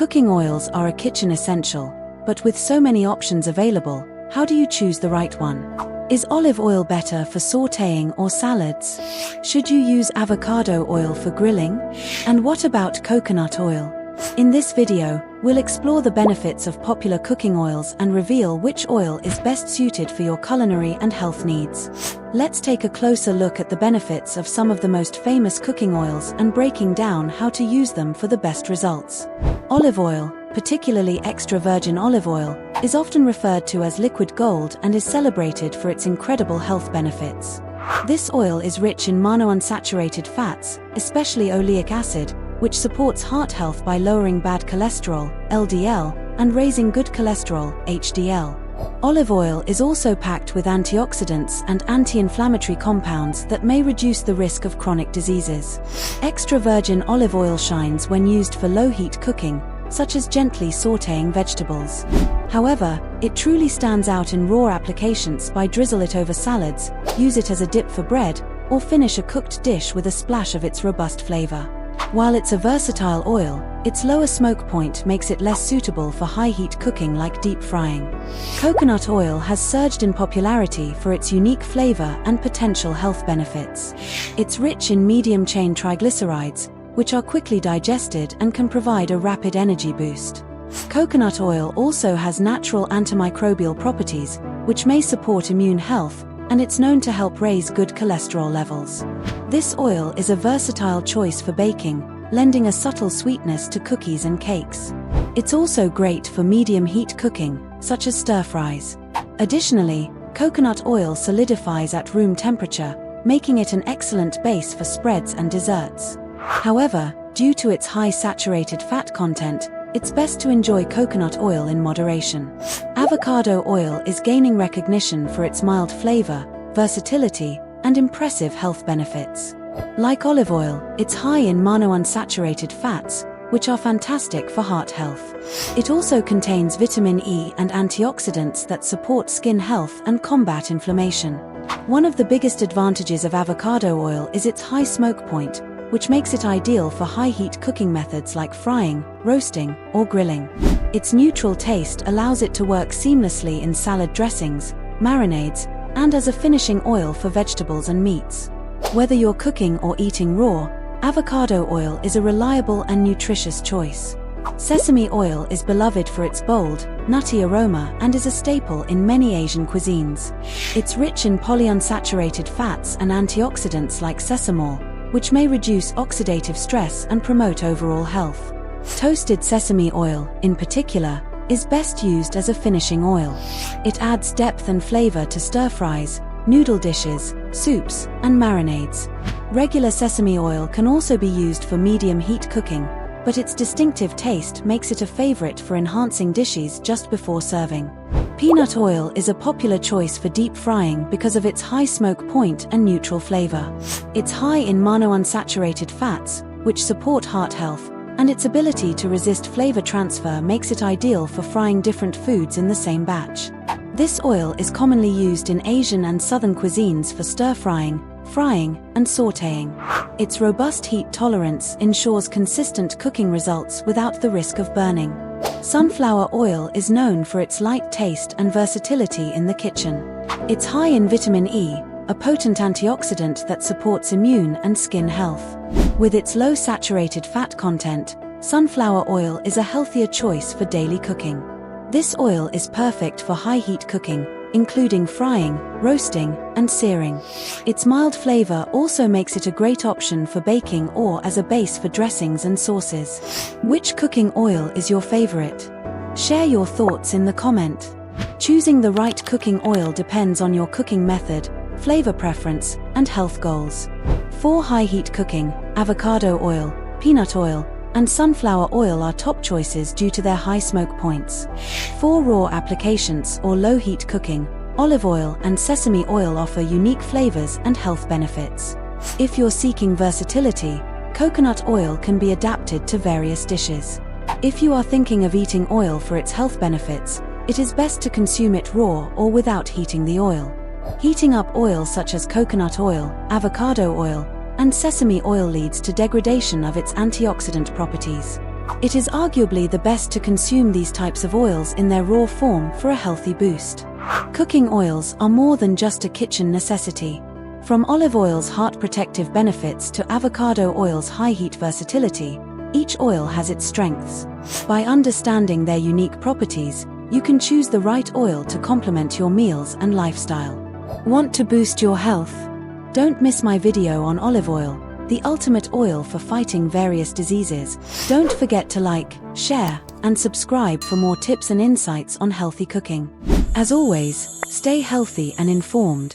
Cooking oils are a kitchen essential, but with so many options available, how do you choose the right one? Is olive oil better for sautéing or salads? Should you use avocado oil for grilling? And what about coconut oil? In this video, we'll explore the benefits of popular cooking oils and reveal which oil is best suited for your culinary and health needs. Let's take a closer look at the benefits of some of the most famous cooking oils and breaking down how to use them for the best results. Olive oil, particularly extra virgin olive oil, is often referred to as liquid gold and is celebrated for its incredible health benefits. This oil is rich in monounsaturated fats, especially oleic acid, which supports heart health by lowering bad cholesterol, LDL, and raising good cholesterol, HDL. Olive oil is also packed with antioxidants and anti-inflammatory compounds that may reduce the risk of chronic diseases. Extra virgin olive oil shines when used for low-heat cooking, such as gently sautéing vegetables. However, it truly stands out in raw applications by drizzle it over salads, use it as a dip for bread, or finish a cooked dish with a splash of its robust flavor. While it's a versatile oil, its lower smoke point makes it less suitable for high-heat cooking like deep frying. Coconut oil has surged in popularity for its unique flavor and potential health benefits. It's rich in medium-chain triglycerides, which are quickly digested and can provide a rapid energy boost. Coconut oil also has natural antimicrobial properties, which may support immune health, and it's known to help raise good cholesterol levels. This oil is a versatile choice for baking, lending a subtle sweetness to cookies and cakes. It's also great for medium-heat cooking, such as stir-fries. Additionally, coconut oil solidifies at room temperature, making it an excellent base for spreads and desserts. However, due to its high saturated fat content, it's best to enjoy coconut oil in moderation. Avocado oil is gaining recognition for its mild flavor, versatility, and impressive health benefits. Like olive oil, it's high in monounsaturated fats, which are fantastic for heart health. It also contains vitamin E and antioxidants that support skin health and combat inflammation. One of the biggest advantages of avocado oil is its high smoke point, which makes it ideal for high-heat cooking methods like frying, roasting, or grilling. Its neutral taste allows it to work seamlessly in salad dressings, marinades, and as a finishing oil for vegetables and meats. Whether you're cooking or eating raw, avocado oil is a reliable and nutritious choice. Sesame oil is beloved for its bold, nutty aroma and is a staple in many Asian cuisines. It's rich in polyunsaturated fats and antioxidants like sesamol, which may reduce oxidative stress and promote overall health. Toasted sesame oil, in particular, is best used as a finishing oil. It adds depth and flavor to stir-fries, noodle dishes, soups, and marinades. Regular sesame oil can also be used for medium-heat cooking, but its distinctive taste makes it a favorite for enhancing dishes just before serving. Peanut oil is a popular choice for deep frying because of its high smoke point and neutral flavor. It's high in monounsaturated fats, which support heart health, and its ability to resist flavor transfer makes it ideal for frying different foods in the same batch. This oil is commonly used in Asian and Southern cuisines for stir-frying, frying, and sautéing. Its robust heat tolerance ensures consistent cooking results without the risk of burning. Sunflower oil is known for its light taste and versatility in the kitchen. It's high in vitamin E, a potent antioxidant that supports immune and skin health. With its low saturated fat content, sunflower oil is a healthier choice for daily cooking. This oil is perfect for high-heat cooking, including frying, roasting, and searing. Its mild flavor also makes it a great option for baking or as a base for dressings and sauces. Which cooking oil is your favorite? Share your thoughts in the comment. Choosing the right cooking oil depends on your cooking method, flavor preference, and health goals. For high-heat cooking, avocado oil, peanut oil, and sunflower oil are top choices due to their high smoke points. For raw applications or low-heat cooking, olive oil and sesame oil offer unique flavors and health benefits. If you're seeking versatility, coconut oil can be adapted to various dishes. If you are thinking of eating oil for its health benefits, it is best to consume it raw or without heating the oil. Heating up oils such as coconut oil, avocado oil, and sesame oil leads to degradation of its antioxidant properties. It is arguably the best to consume these types of oils in their raw form for a healthy boost. Cooking oils are more than just a kitchen necessity. From olive oil's heart protective benefits to avocado oil's high heat versatility, each oil has its strengths. By understanding their unique properties, you can choose the right oil to complement your meals and lifestyle. Want to boost your health? Don't miss my video on olive oil, the ultimate oil for fighting various diseases. Don't forget to like, share, and subscribe for more tips and insights on healthy cooking. As always, stay healthy and informed.